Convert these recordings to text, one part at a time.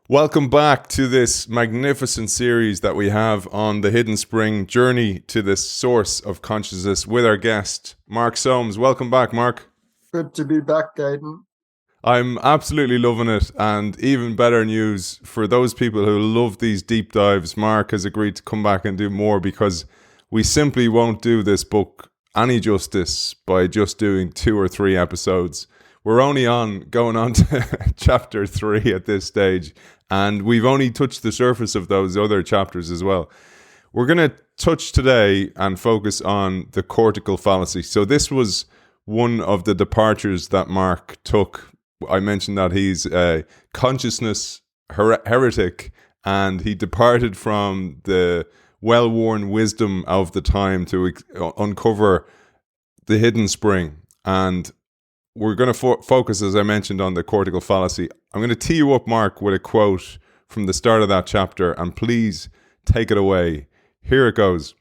Welcome back to this magnificent series that we have on the Hidden Spring journey to the source of consciousness with our guest, Mark Solms. Welcome back, Mark. Good to be back, Aidan. I'm absolutely loving it, and even better news for those people who love these deep dives. Mark has agreed to come back and do more because we simply won't do this book any justice by just doing 2 or 3 episodes. We're only going on to chapter 3 at this stage, and we've only touched the surface of those other chapters as well. We're going to touch today and focus on the cortical fallacy. So this was one of the departures that Mark took. I mentioned that he's a consciousness heretic, and he departed from the well-worn wisdom of the time to uncover the hidden spring. And we're going to focus, as I mentioned, on the cortical fallacy. I'm going to tee you up, Mark, with a quote from the start of that chapter, and please take it away. Here it goes.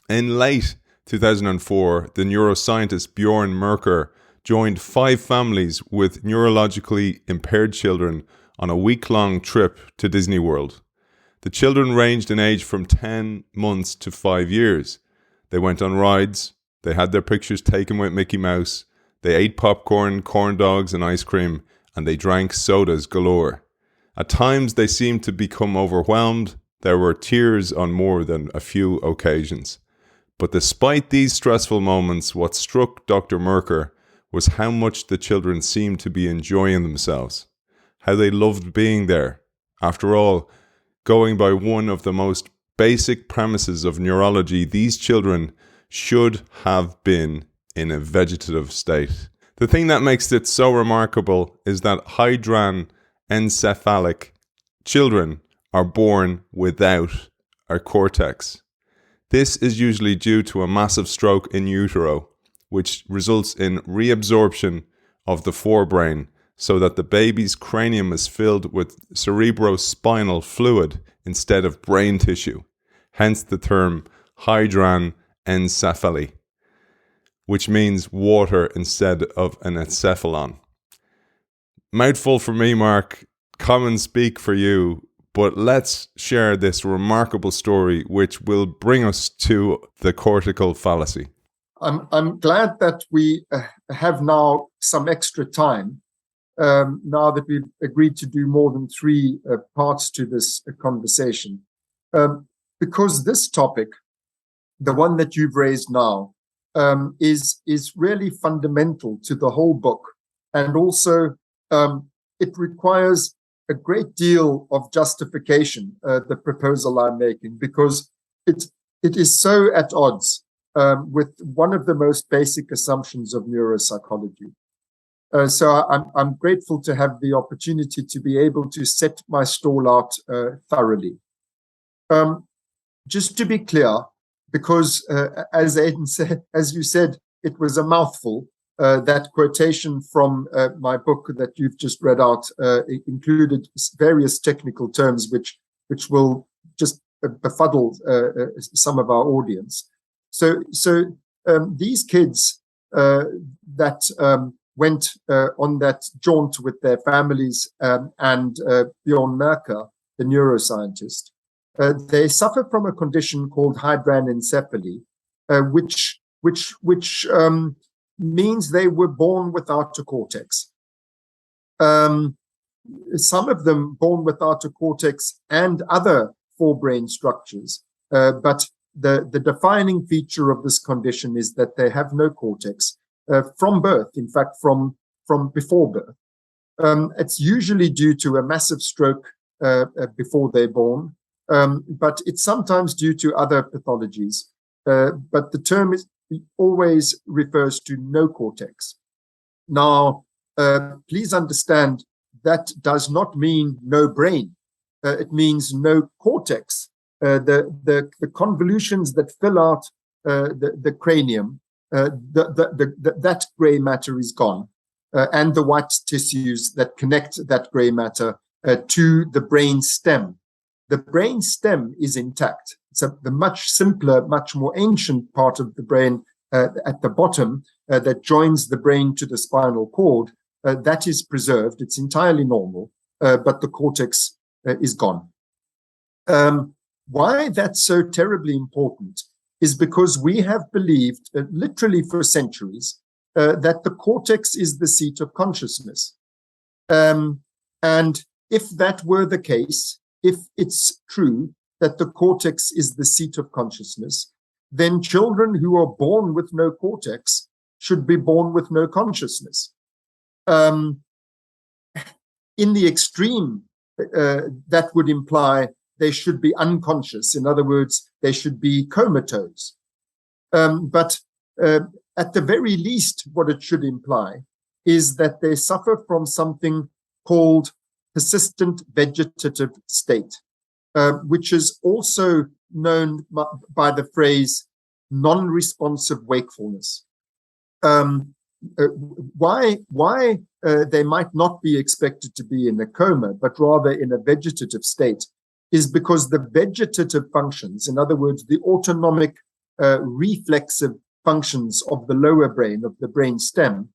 In late 2004, the neuroscientist Bjorn Merker joined 5 families with neurologically impaired children on a week-long trip to Disney World. The children ranged in age from 10 months to 5 years. They went on rides, they had their pictures taken with Mickey Mouse, they ate popcorn, corn dogs, and ice cream, and they drank sodas galore. At times, they seemed to become overwhelmed. There were tears on more than a few occasions. But despite these stressful moments, what struck Dr. Merker was how much the children seemed to be enjoying themselves, how they loved being there. After all, going by one of the most basic premises of neurology, these children should have been in a vegetative state. The thing that makes it so remarkable is that hydranencephalic children are born without a cortex. This is usually due to a massive stroke in utero, which results in reabsorption of the forebrain so that the baby's cranium is filled with cerebrospinal fluid instead of brain tissue, hence the term hydranencephaly, which means water instead of an encephalon. Mouthful for me, Mark, common speak for you, but let's share this remarkable story which will bring us to the cortical fallacy. I'm glad that we have now some extra time, now that we've agreed to do more than 3 parts to this conversation, because this topic, the one that you've raised now, is really fundamental to the whole book, and also it requires a great deal of justification, the proposal I'm making, because it is so at odds with one of the most basic assumptions of neuropsychology. So I'm grateful to have the opportunity to be able to set my stall out thoroughly. Just to be clear, because as Aidan said, as you said, it was a mouthful. That quotation from my book that you've just read out included various technical terms which will just befuddle some of our audience. So these kids that went on that jaunt with their families and Bjorn Merker, the neuroscientist, they suffer from a condition called hydranencephaly, which means they were born without a cortex. Some of them born without a cortex and other forebrain structures, but the defining feature of this condition is that they have no cortex from birth, in fact, from before birth. It's usually due to a massive stroke before they're born, but it's sometimes due to other pathologies. But the term always refers to no cortex. Now, please understand that does not mean no brain. It means no cortex. The convolutions that fill out the cranium, that gray matter is gone, and the white tissues that connect that gray matter to the brain stem. The brain stem is intact. So the much simpler, much more ancient part of the brain at the bottom that joins the brain to the spinal cord, that is preserved. It's entirely normal. but the cortex is gone. Why that's so terribly important is because we have believed, literally for centuries, that the cortex is the seat of consciousness. And if that were the case, if it's true that the cortex is the seat of consciousness, then children who are born with no cortex should be born with no consciousness. In the extreme, that would imply they should be unconscious. In other words, they should be comatose. But at the very least, what it should imply is that they suffer from something called persistent vegetative state, which is also known by the phrase non-responsive wakefulness. Why they might not be expected to be in a coma, but rather in a vegetative state, is because the vegetative functions, in other words, the autonomic reflexive functions of the lower brain, of the brain stem,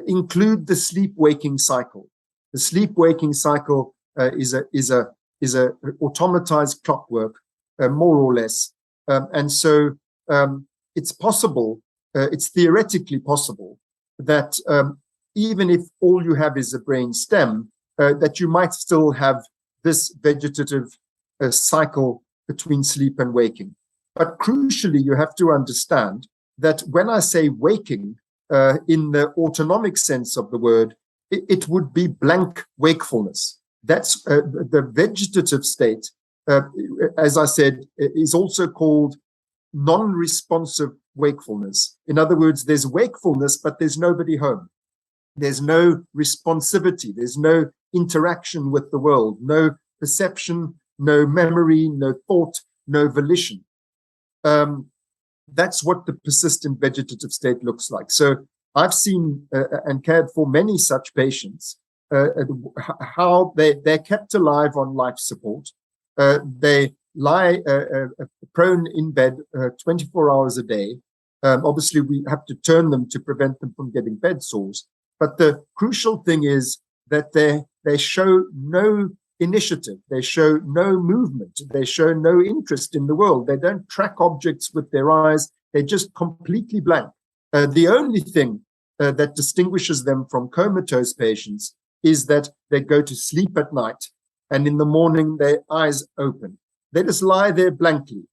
include the sleep-waking cycle. The sleep-waking cycle is a automatized clockwork, more or less, and so it's possible, it's theoretically possible that even if all you have is a brain stem, that you might still have this vegetative cycle between sleep and waking. But crucially, you have to understand that when I say waking, in the autonomic sense of the word, it would be blank wakefulness. That's the vegetative state, as I said, is also called non-responsive wakefulness. In other words, there's wakefulness, but there's nobody home. There's no responsivity. There's no interaction with the world, no perception, no memory, no thought, no volition. That's what the persistent vegetative state looks like. So I've seen and cared for many such patients, how they're kept alive on life support. They lie prone in bed 24 hours a day. Obviously, we have to turn them to prevent them from getting bed sores. But the crucial thing is that they show no initiative. They show no movement. They show no interest in the world. They don't track objects with their eyes. They're just completely blank. The only thing that distinguishes them from comatose patients is that they go to sleep at night, and in the morning, their eyes open. They just lie there blankly,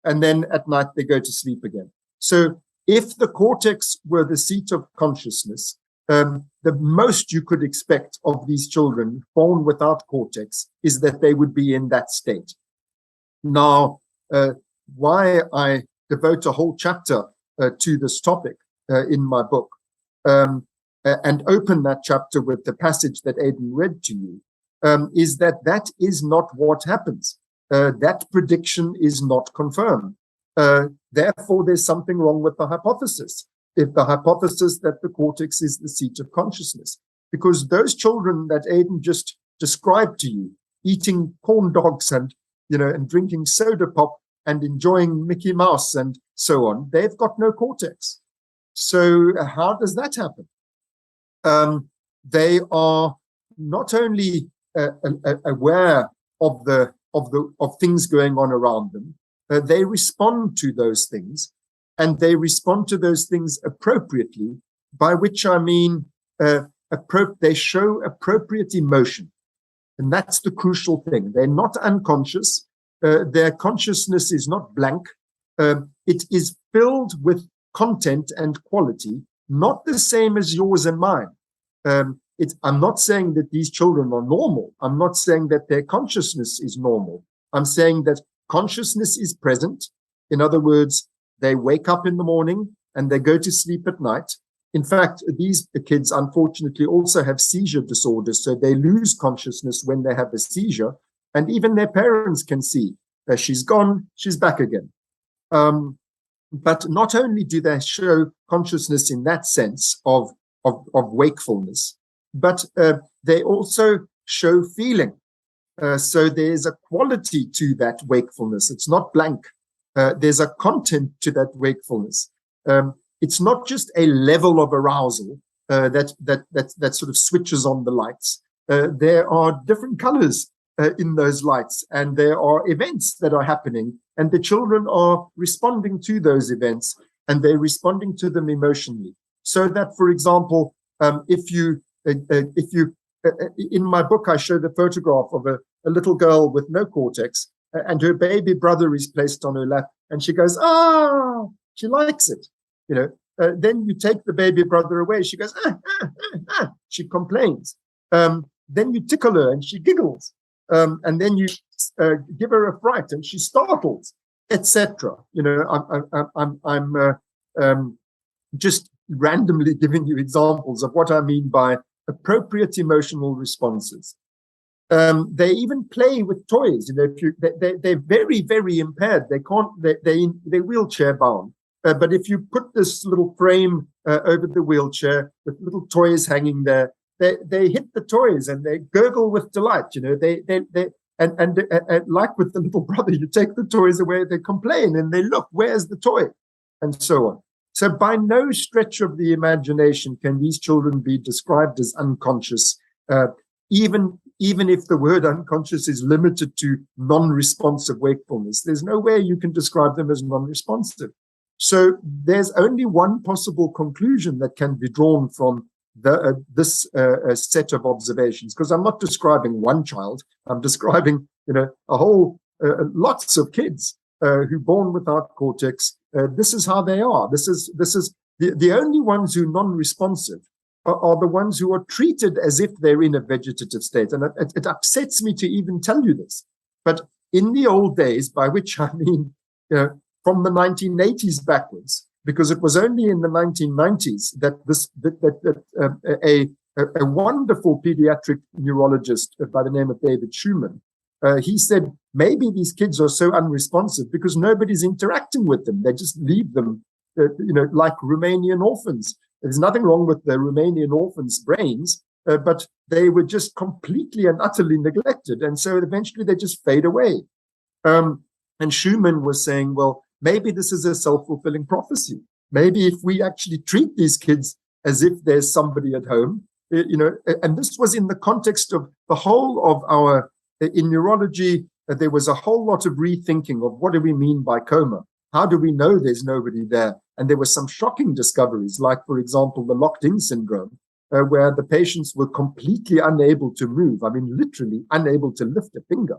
and then at night, they go to sleep again. So if the cortex were the seat of consciousness, the most you could expect of these children born without cortex is that they would be in that state. Now, why I devote a whole chapter to this topic in my book, and open that chapter with the passage that Aidan read to you, is that that is not what happens. That prediction is not confirmed. Therefore, there's something wrong with the hypothesis. If the hypothesis that the cortex is the seat of consciousness, because those children that Aidan just described to you, eating corn dogs and drinking soda pop and enjoying Mickey Mouse and so on, they've got no cortex. So how does that happen? They are not only aware of things going on around them, they respond to those things. And they respond to those things appropriately, by which I mean they show appropriate emotion. And that's the crucial thing. They're not unconscious. Their consciousness is not blank. It is filled with content and quality, not the same as yours and mine. I'm not saying that these children are normal. I'm not saying that their consciousness is normal. I'm saying that consciousness is present. In other words, they wake up in the morning and they go to sleep at night. In fact, these kids, unfortunately, also have seizure disorders. So they lose consciousness when they have a seizure. And even their parents can see that she's gone, she's back again. But not only do they show consciousness in that sense of wakefulness, but they also show feeling. So there's a quality to that wakefulness. It's not blank. There's a content to that wakefulness. It's not just a level of arousal that sort of switches on the lights. there are different colors in those lights, and there are events that are happening, and the children are responding to those events, and they're responding to them emotionally. So that, for example, if you in my book, I show the photograph of a little girl with no cortex, and her baby brother is placed on her lap, and she goes, "Ah," she likes it, you know. Then you take the baby brother away, she goes, "Ah, ah, ah, ah," she complains. Then you tickle her, and she giggles, and then you give her a fright, and she startles, etc. You know, I'm just randomly giving you examples of what I mean by appropriate emotional responses. They even play with toys. You know, they're very, very impaired. They can't. They're wheelchair bound. But if you put this little frame over the wheelchair with little toys hanging there, they hit the toys and they gurgle with delight. You know, and like with the little brother, you take the toys away, they complain and they look, where's the toy, and so on. So by no stretch of the imagination can these children be described as unconscious, even if the word unconscious is limited to non-responsive wakefulness. There's no way you can describe them as non-responsive. So there's only one possible conclusion that can be drawn from this set of observations, because I'm not describing one child. I'm describing, you know, a whole lots of kids who are born without cortex. This is how they are. This is the only ones who are non-responsive are the ones who are treated as if they're in a vegetative state. And it upsets me to even tell you this. But in the old days, by which I mean, you know, from the 1980s backwards, because it was only in the 1990s that a wonderful pediatric neurologist by the name of David Schumann, he said, maybe these kids are so unresponsive because nobody's interacting with them. They just leave them, you know, like Romanian orphans. There's nothing wrong with the Romanian orphans' brains, but they were just completely and utterly neglected. And so eventually they just fade away. And Schumann was saying, well, maybe this is a self-fulfilling prophecy. Maybe if we actually treat these kids as if there's somebody at home, you know, and this was in the context of the whole of our, in neurology, there was a whole lot of rethinking of what do we mean by coma? How do we know there's nobody there? And there were some shocking discoveries, like, for example, the locked-in syndrome, where the patients were completely unable to move. I mean, literally unable to lift a finger.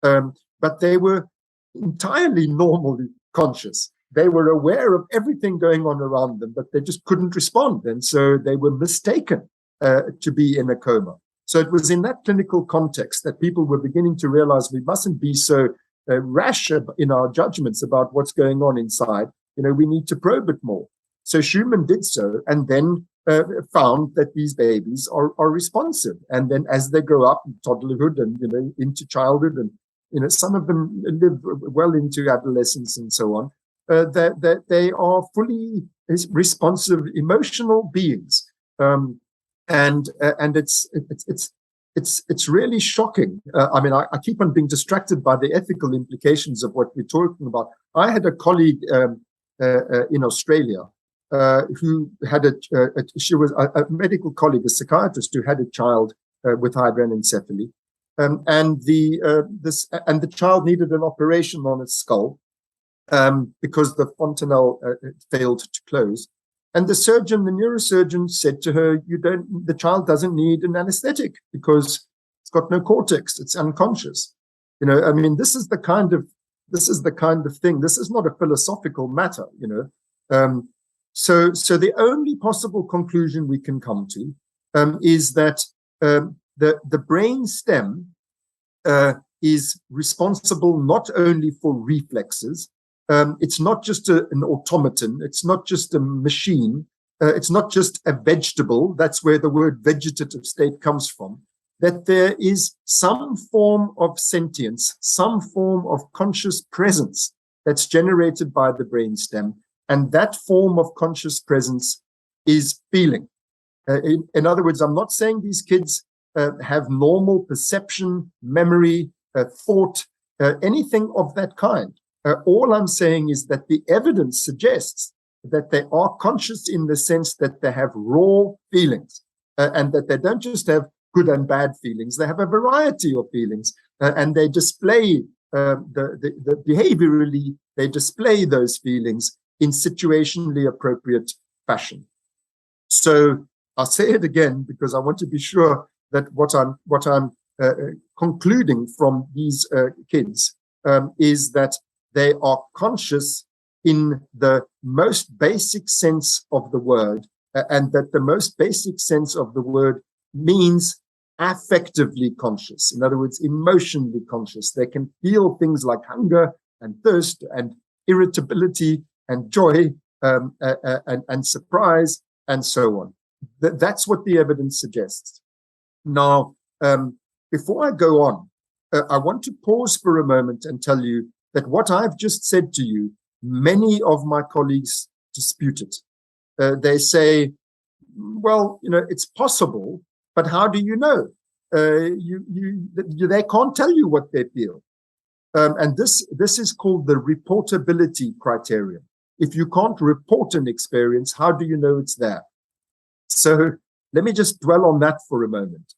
But they were entirely normally conscious. They were aware of everything going on around them, but they just couldn't respond. And so they were mistaken to be in a coma. So it was in that clinical context that people were beginning to realize we mustn't be so rash in our judgments about what's going on inside. You know, we need to probe it more. So Schumann did so, and then found that these babies are responsive. And then as they grow up in toddlerhood and, you know, into childhood, and, you know, some of them live well into adolescence and so on, that they are fully responsive, emotional beings. And it's really shocking. I mean, I keep on being distracted by the ethical implications of what we're talking about. I had a colleague in Australia who had she was a medical colleague, a psychiatrist who had a child with hydranencephaly, and the child needed an operation on its skull because the fontanelle failed to close. And the neurosurgeon said to her, the child doesn't need an anesthetic because it's got no cortex, it's unconscious. You know, I mean, this is the kind of thing. This is not a philosophical matter, you know. So the only possible conclusion we can come to is that the brain stem is responsible not only for reflexes. It's not just an automaton. It's not just a machine. It's not just a vegetable. That's where the word vegetative state comes from. That there is some form of sentience, some form of conscious presence that's generated by the brainstem. And that form of conscious presence is feeling. In other words, I'm not saying these kids have normal perception, memory, thought, anything of that kind. All I'm saying is that the evidence suggests that they are conscious in the sense that they have raw feelings and that they don't just have good and bad feelings. They have a variety of feelings, and they display behaviorally, they display those feelings in situationally appropriate fashion. So I'll say it again because I want to be sure that what I'm concluding from these kids is that they are conscious in the most basic sense of the word, and that the most basic sense of the word means affectively conscious. In other words, emotionally conscious. They can feel things like hunger and thirst and irritability and joy and surprise and so on. That's what the evidence suggests. Now, before I go on, I want to pause for a moment and tell you that what I've just said to you, many of my colleagues dispute it. They say, well, it's possible, but how do you know? They can't tell you what they feel. And this is called the reportability criterion. If you can't report an experience, how do you know it's there? So let me just dwell on that for a moment,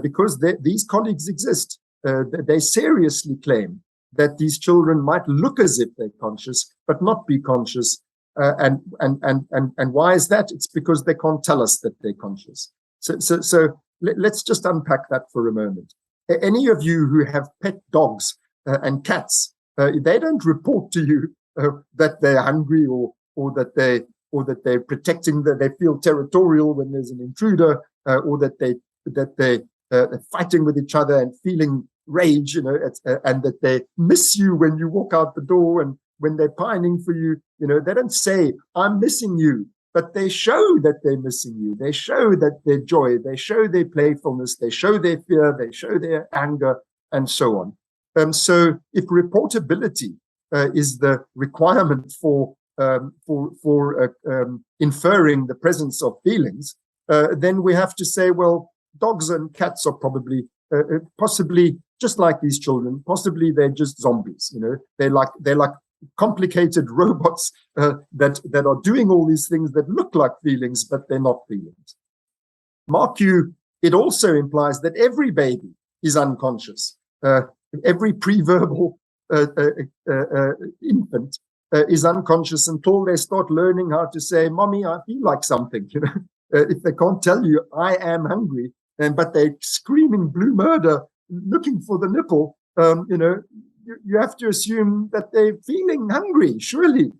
because these colleagues exist. They seriously claim that these children might look as if they're conscious, but not be conscious. And why is that? It's because they can't tell us that they're conscious. So let's just unpack that for a moment. Any of you who have pet dogs and cats, they don't report to you that they're hungry or that they're protecting, that they feel territorial when there's an intruder, or that they're fighting with each other and feeling rage, and that they miss you when you walk out the door, and when they're pining for you, they don't say, I'm missing you, but they show that they're missing you. They show that their joy, they show their playfulness, they show their fear, they show their anger, and so on. So if reportability is the requirement for inferring the presence of feelings, then we have to say, well, dogs and cats are probably possibly just like these children. Possibly they're just zombies. They're like complicated robots that are doing all these things that look like feelings, but they're not feelings. Mark you, it also implies that every baby is unconscious. Every pre-verbal infant is unconscious until they start learning how to say, Mommy, I feel like something. If they can't tell you, I am hungry, but they're screaming blue murder, looking for the nipple, you have to assume that they're feeling hungry, surely.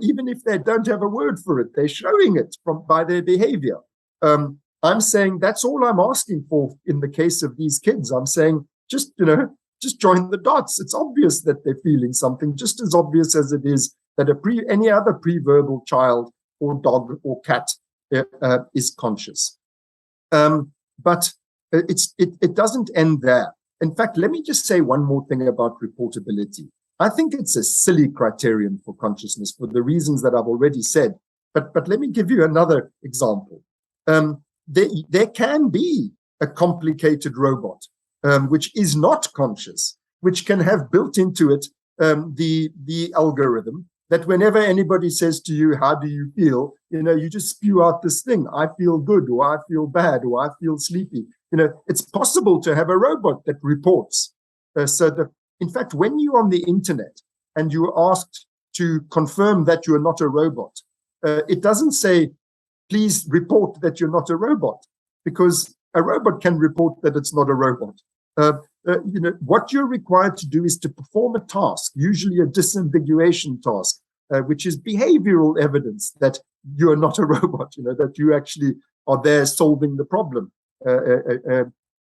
Even if they don't have a word for it, they're showing it by their behavior. I'm saying that's all I'm asking for in the case of these kids. I'm saying just join the dots. It's obvious that they're feeling something, just as obvious as it is that any other pre-verbal child or dog or cat is conscious. But it doesn't end there. In fact, let me just say one more thing about reportability. I think it's a silly criterion for consciousness for the reasons that I've already said. But let me give you another example. There can be a complicated robot which is not conscious, which can have built into it the algorithm that whenever anybody says to you, how do you feel? You just spew out this thing. I feel good, or I feel bad, or I feel sleepy. It's possible to have a robot that reports. In fact, when you're on the internet and you're asked to confirm that you're not a robot, it doesn't say, please report that you're not a robot, because a robot can report that it's not a robot. What you're required to do is to perform a task, usually a disambiguation task, which is behavioral evidence that you're not a robot, that you actually are there solving the problem,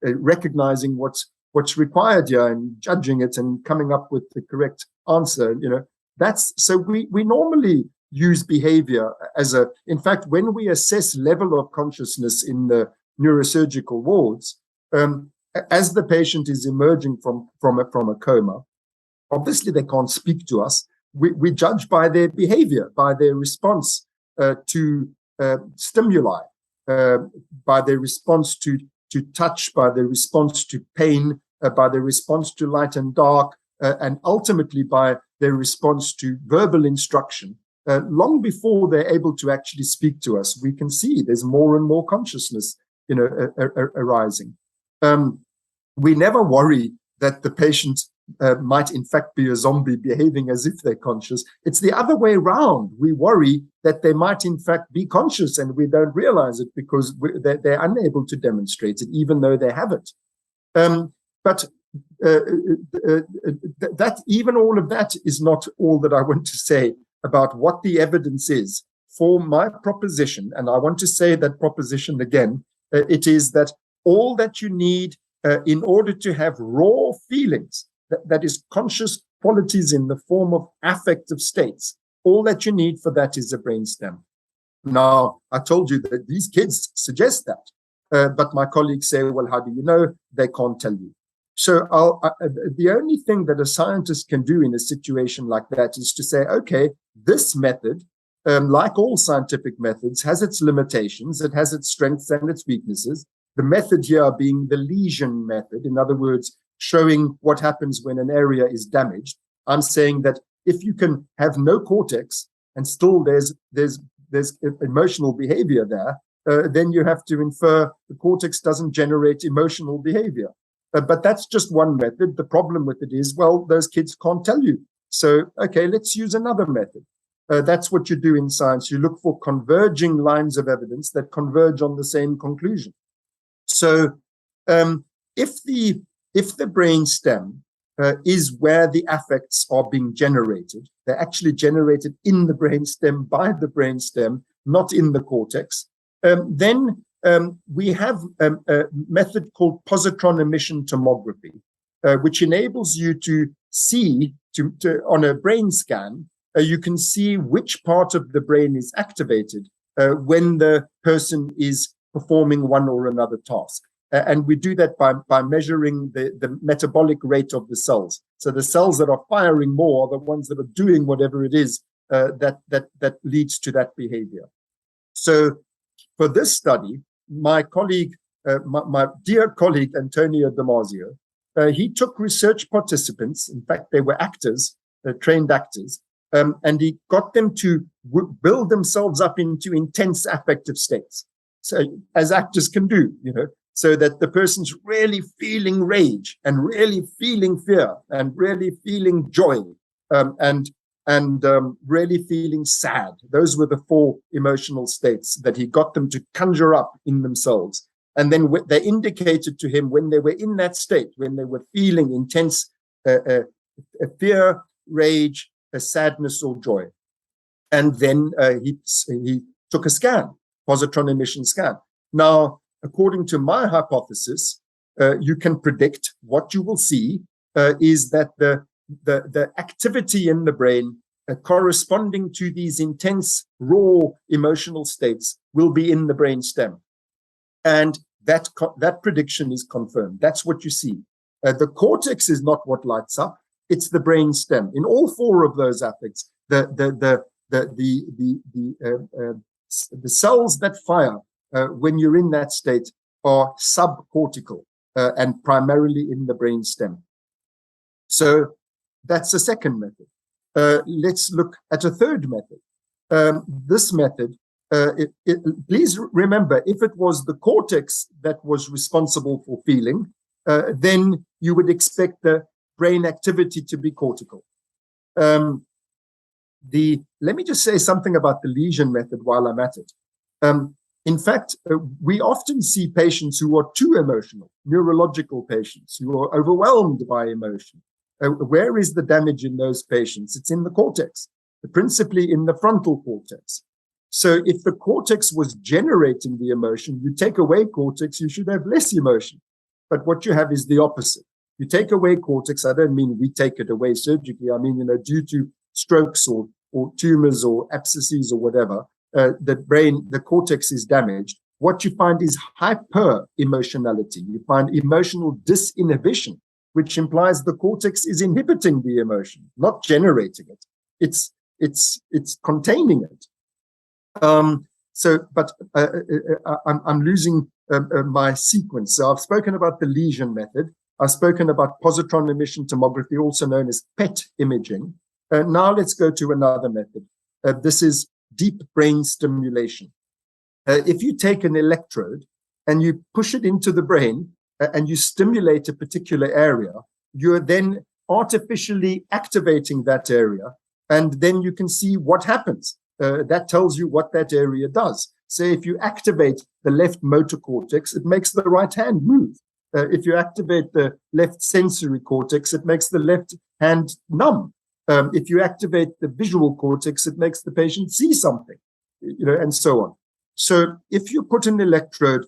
recognizing what's required here and judging it and coming up with the correct answer. So we normally use behavior in fact, when we assess level of consciousness in the neurosurgical wards, as the patient is emerging from a coma, obviously they can't speak to us. We judge by their behavior, by their response to stimuli, by their response to touch, by their response to pain, by their response to light and dark, and ultimately by their response to verbal instruction. Long before they're able to actually speak to us, we can see there's more and more consciousness, arising. We never worry that the patient might in fact be a zombie behaving as if they're conscious. It's the other way around. We worry that they might in fact be conscious and we don't realize it because they're unable to demonstrate it, even though they have it. But that even all of that is not all that I want to say about what the evidence is for my proposition. And I want to say that proposition again. It is that all that you need in order to have raw feelings, that is conscious qualities in the form of affective states, all that you need for that is a brainstem. Now, I told you that these kids suggest that, but my colleagues say, well, how do you know? They can't tell you. So the only thing that a scientist can do in a situation like that is to say, okay, this method, like all scientific methods, has its limitations. It has its strengths and its weaknesses. The method here being the lesion method, in other words, showing what happens when an area is damaged. I'm saying that if you can have no cortex and still there's emotional behavior there, then you have to infer the cortex doesn't generate emotional behavior. But that's just one method. The problem with it is, well, those kids can't tell you. So, okay, let's use another method. That's what you do in science. You look for converging lines of evidence that converge on the same conclusion. So if the brainstem is where the affects are being generated, they're actually generated in the brainstem by the brainstem, not in the cortex, then we have a method called positron emission tomography, which enables you to see, on a brain scan, you can see which part of the brain is activated when the person is performing one or another task. And we do that by measuring the metabolic rate of the cells. So the cells that are firing more are the ones that are doing whatever it is that leads to that behavior. So for this study, my colleague, my dear colleague, Antonio Damasio, he took research participants, in fact, they were actors, trained actors, and he got them to build themselves up into intense affective states. So as actors can do, so that the person's really feeling rage and really feeling fear and really feeling joy and really feeling sad. Those were the 4 emotional states that he got them to conjure up in themselves. And then they indicated to him when they were in that state, when they were feeling intense fear, rage, sadness, or joy. And then he took a scan, positron emission scan. Now, according to my hypothesis, you can predict what you will see is that the activity in the brain corresponding to these intense, raw emotional states will be in the brain stem. And that prediction is confirmed. That's what you see. The cortex is not what lights up. It's the brain stem. In all 4 of those affects, the cells that fire when you're in that state are subcortical and primarily in the brain stem. So that's the second method. Let's look at a third method. This method, please remember, if it was the cortex that was responsible for feeling, then you would expect the brain activity to be cortical. Let me just say something about the lesion method while I'm at it. In fact, we often see patients who are too emotional, neurological patients who are overwhelmed by emotion. Where is the damage in those patients? It's in the cortex, principally in the frontal cortex. So if the cortex was generating the emotion, you take away cortex, you should have less emotion. But what you have is the opposite. You take away cortex, I don't mean we take it away surgically. I mean, due to strokes or tumors or abscesses or whatever, the cortex is damaged. What you find is hyper-emotionality. You find emotional disinhibition, which implies the cortex is inhibiting the emotion, not generating it. It's containing it. But I'm losing my sequence. So I've spoken about the lesion method. I've spoken about positron emission tomography, also known as PET imaging. Now let's go to another method. This is deep brain stimulation. If you take an electrode and you push it into the brain, and you stimulate a particular area, you're then artificially activating that area, and then you can see what happens. That tells you what that area does. Say if you activate the left motor cortex, it makes the right hand move. If you activate the left sensory cortex, it makes the left hand numb. If you activate the visual cortex, it makes the patient see something, and so on. So if you put an electrode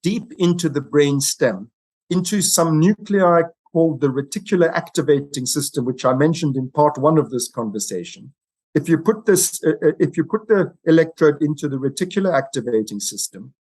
deep into the brain stem, into some nuclei called the reticular activating system, which I mentioned in part 1 of this conversation, if you put the electrode into the reticular activating system,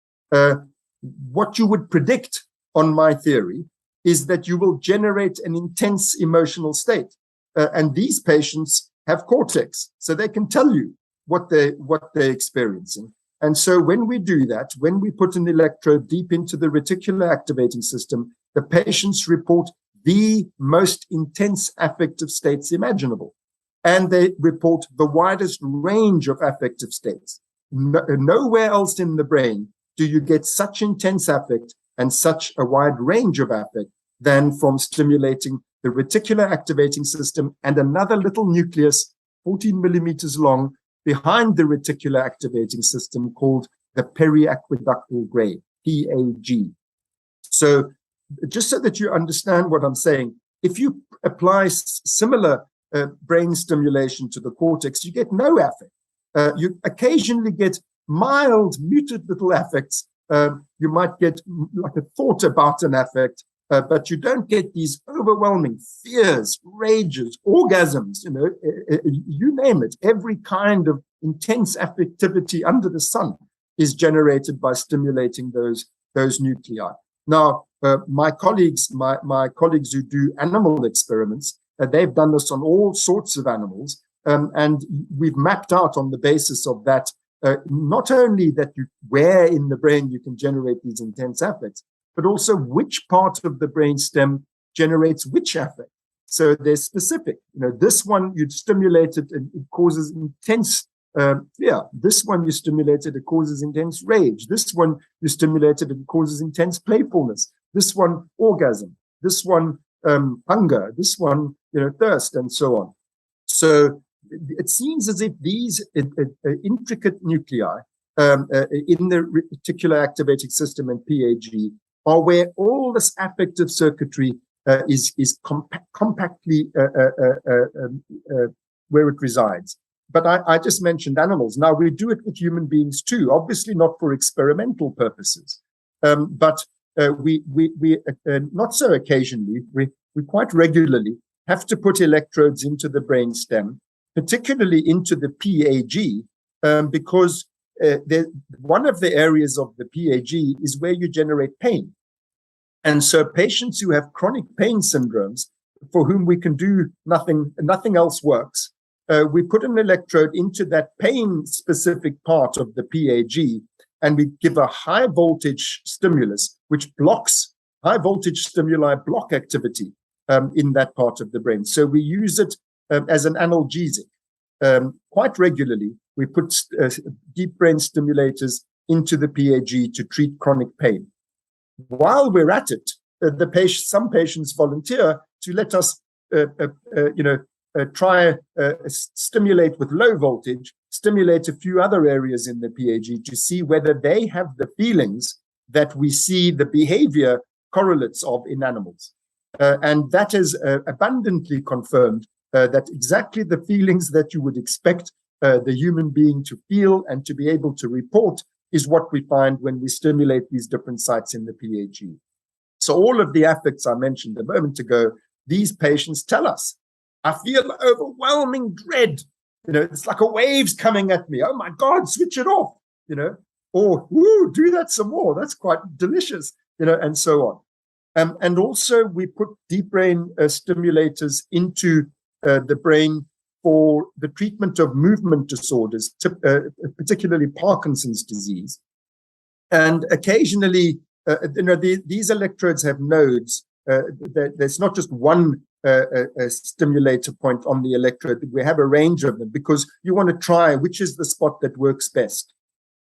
what you would predict on my theory is that you will generate an intense emotional state. And these patients have cortex, so they can tell you what they're experiencing. And so when we do that, when we put an electrode deep into the reticular activating system, the patients report the most intense affective states imaginable. And they report the widest range of affective states. Nowhere else in the brain do you get such intense affect and such a wide range of affect than from stimulating the reticular activating system and another little nucleus, 14 millimeters long, behind the reticular activating system called the periaqueductal gray, PAG. So just so that you understand what I'm saying, if you apply similar brain stimulation to the cortex, you get no affect. You occasionally get mild, muted little affects. You might get like a thought about an affect, but you don't get these overwhelming fears, rages, orgasms, you name it. Every kind of intense affectivity under the sun is generated by stimulating those nuclei. Now, my colleagues who do animal experiments, they've done this on all sorts of animals, and we've mapped out on the basis of that not only that where in the brain you can generate these intense affects, but also which part of the brain stem generates which affect. So they're specific. This one you'd stimulate it and it causes intense fear. This one you stimulate it, it causes intense rage. This one you stimulate it, it causes intense playfulness. This one orgasm. This one hunger. This one thirst, and so on. So it seems as if these intricate nuclei in the reticular activating system and PAG are where all this affective circuitry is compactly where it resides. But I just mentioned animals. Now we do it with human beings too, obviously not for experimental purposes, but we not so occasionally, we quite regularly have to put electrodes into the brain stem, particularly into the PAG, because one of the areas of the PAG is where you generate pain. And so patients who have chronic pain syndromes, for whom we can do nothing else works, we put an electrode into that pain-specific part of the PAG, and we give a high voltage stimulus, which blocks high voltage stimuli block activity in that part of the brain. So we use it as an analgesic. Quite regularly, we put deep brain stimulators into the PAG to treat chronic pain. While we're at it, some patients volunteer to let us, try stimulate with low voltage, stimulate a few other areas in the PAG to see whether they have the feelings that we see the behavior correlates of in animals. And that is abundantly confirmed that exactly the feelings that you would expect the human being to feel and to be able to report is what we find when we stimulate these different sites in the PAG. So all of the affects I mentioned a moment ago, these patients tell us, I feel overwhelming dread. It's like a wave's coming at me. Oh my God, switch it off, or woo, do that some more. That's quite delicious, and so on. And also we put deep brain stimulators into the brain for the treatment of movement disorders, particularly Parkinson's disease. And occasionally, these electrodes have nodes. There's not just one stimulator point on the electrode. We have a range of them because you want to try which is the spot that works best.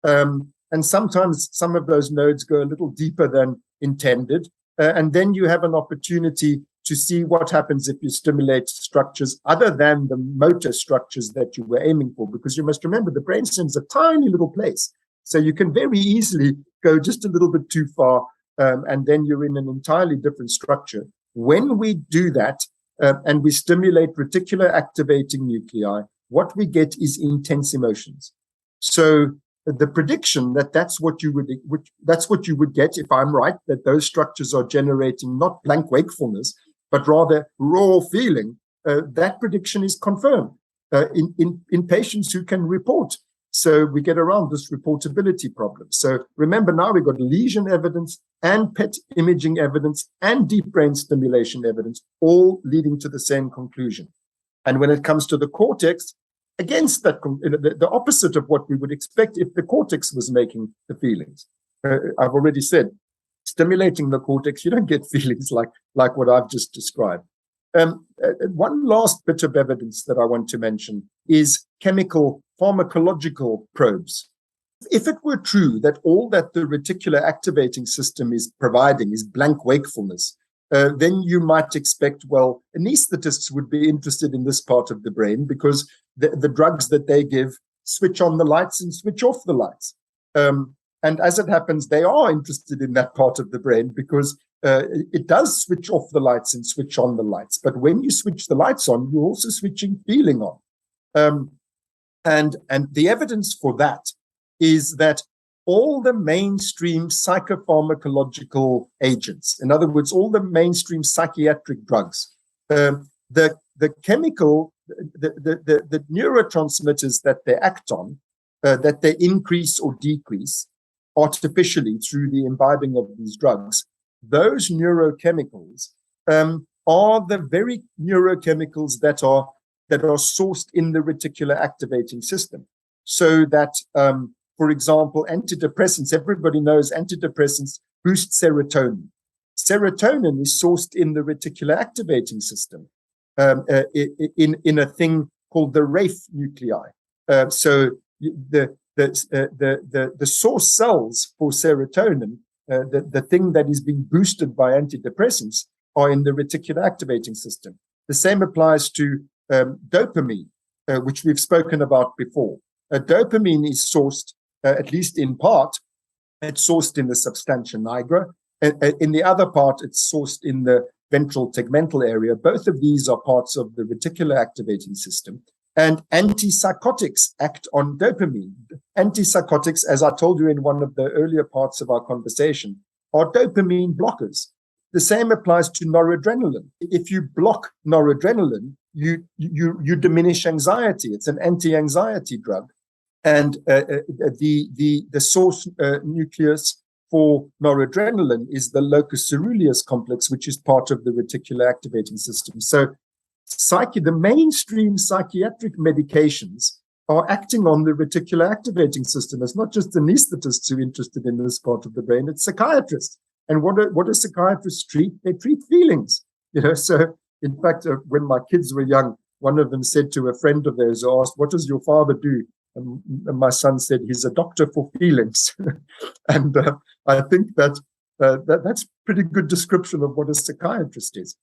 And sometimes some of those nodes go a little deeper than intended. and then you have an opportunity to see what happens if you stimulate structures other than the motor structures that you were aiming for, because you must remember the brainstem is a tiny little place. So you can very easily go just a little bit too far, and then you're in an entirely different structure. When we do that, and we stimulate reticular activating nuclei, what we get is intense emotions. So the prediction that's what you would get if I'm right, that those structures are generating not blank wakefulness, but rather raw feeling, that prediction is confirmed in patients who can report. So we get around this reportability problem. So remember, now we've got lesion evidence and PET imaging evidence and deep brain stimulation evidence, all leading to the same conclusion. And when it comes to the cortex, against that, the opposite of what we would expect if the cortex was making the feelings. I've already said, stimulating the cortex, you don't get feelings like what I've just described. One last bit of evidence that I want to mention is chemical pharmacological probes. If it were true that all that the reticular activating system is providing is blank wakefulness, then you might expect, well, anesthetists would be interested in this part of the brain because the drugs that they give switch on the lights and switch off the lights. And as it happens, they are interested in that part of the brain because it does switch off the lights and switch on the lights. But when you switch the lights on, you're also switching feeling on. And the evidence for that is that all the mainstream psychopharmacological agents, in other words, all the mainstream psychiatric drugs, the chemical, the neurotransmitters that they act on, that they increase or decrease artificially through the imbibing of these drugs, those neurochemicals are the very neurochemicals that are sourced in the reticular activating system. So that, for example, antidepressants, everybody knows antidepressants boost serotonin. Serotonin is sourced in the reticular activating system in a thing called the RAFE nuclei. So the source cells for serotonin, the thing that is being boosted by antidepressants, are in the reticular activating system. The same applies to dopamine, which we've spoken about before. Dopamine is sourced, at least in part, it's sourced in the substantia nigra. In the other part, it's sourced in the ventral tegmental area. Both of these are parts of the reticular activating system. And antipsychotics act on dopamine. Antipsychotics, as I told you in one of the earlier parts of our conversation, are dopamine blockers. The same applies to noradrenaline. If you block noradrenaline, you diminish anxiety. It's an anti-anxiety drug. And the source nucleus for noradrenaline is the locus coeruleus complex, which is part of the reticular activating system. So the mainstream psychiatric medications are acting on the reticular activating system. It's not just anesthetists who are interested in this part of the brain, it's psychiatrists. And what do psychiatrists treat? They treat feelings. So in fact, when my kids were young, one of them said to a friend of theirs who asked, "What does your father do?" And my son said, "He's a doctor for feelings." And I think that's a pretty good description of what a psychiatrist is.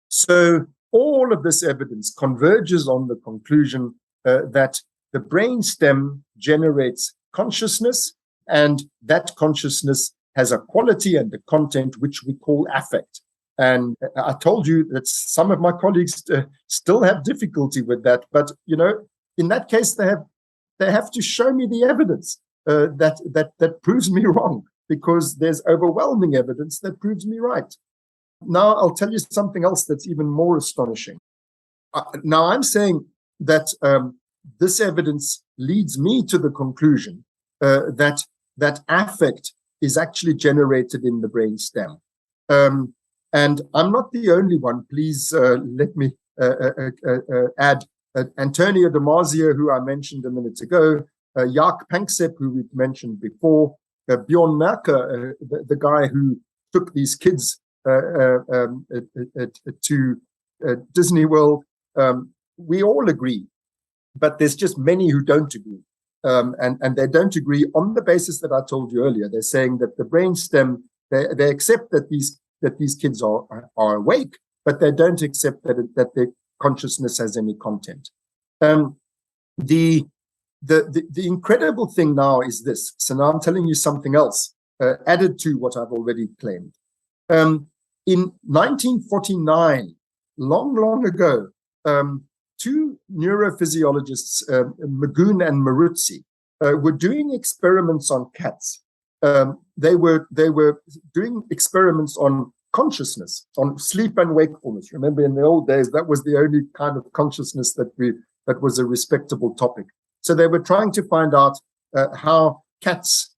So all of this evidence converges on the conclusion that the brainstem generates consciousness, and that consciousness has a quality and a content which we call affect. And I told you that some of my colleagues still have difficulty with that. But, in that case, they have to show me the evidence that proves me wrong, because there's overwhelming evidence that proves me right. Now, I'll tell you something else that's even more astonishing. Now, I'm saying that this evidence leads me to the conclusion that affect is actually generated in the brainstem. And I'm not the only one. Please let me add Antonio Damasio, who I mentioned a minute ago, Jaak Panksepp, who we've mentioned before, Bjorn Merker, the guy who took these kids to Disney World. We all agree, but there's just many who don't agree. And they don't agree on the basis that I told you earlier. They're saying that the brainstem, they accept that that these kids are awake, but they don't accept that their consciousness has any content. The incredible thing now is this. So now I'm telling you something else added to what I've already claimed. In 1949, long ago, two neurophysiologists, McCullen and Maruzzi, were doing experiments on cats. They were doing experiments on consciousness, on sleep and wakefulness. Remember, in the old days, that was the only kind of consciousness that was a respectable topic. So they were trying to find out how cats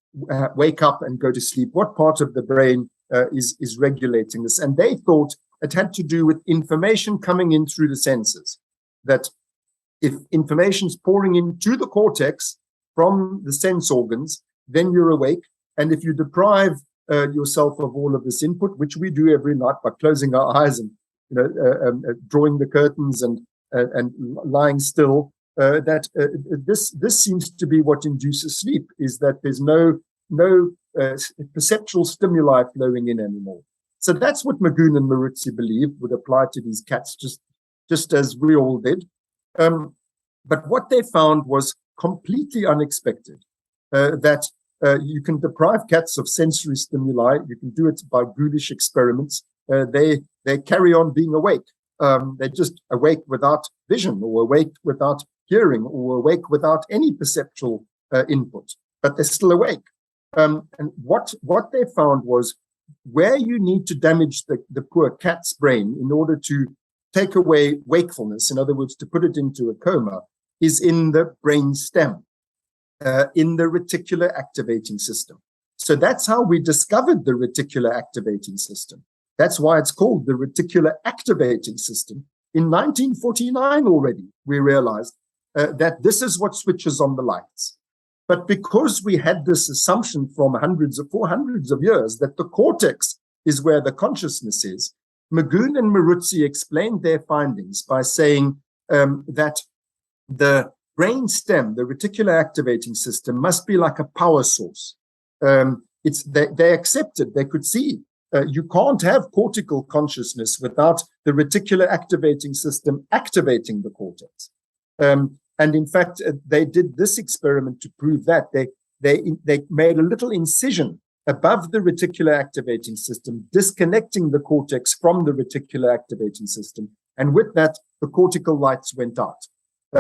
wake up and go to sleep, what part of the brain is regulating this. And they thought it had to do with information coming in through the senses, that if information is pouring into the cortex from the sense organs, then you're awake. And if you deprive yourself of all of this input, which we do every night by closing our eyes and drawing the curtains and lying still, this seems to be what induces sleep, is that there's no perceptual stimuli flowing in anymore. So that's what McCullen and Maruzzi believed would apply to these cats, just as we all did. But what they found was completely unexpected, that you can deprive cats of sensory stimuli. You can do it by ghoulish experiments. They carry on being awake. They're just awake without vision, or awake without hearing, or awake without any perceptual input, but they're still awake. And what they found was, where you need to damage the poor cat's brain in order to take away wakefulness, in other words, to put it into a coma, is in the brainstem, in the reticular activating system. So that's how we discovered the reticular activating system. That's why it's called the reticular activating system. In 1949 already, we realized that this is what switches on the lights. But because we had this assumption for hundreds of years that the cortex is where the consciousness is, McCullen and Maruzzi explained their findings by saying that the brainstem, the reticular activating system, must be like a power source. They accepted, they could see, you can't have cortical consciousness without the reticular activating system activating the cortex. And in fact, they did this experiment to prove that. They made a little incision above the reticular activating system, disconnecting the cortex from the reticular activating system. And with that, the cortical lights went out.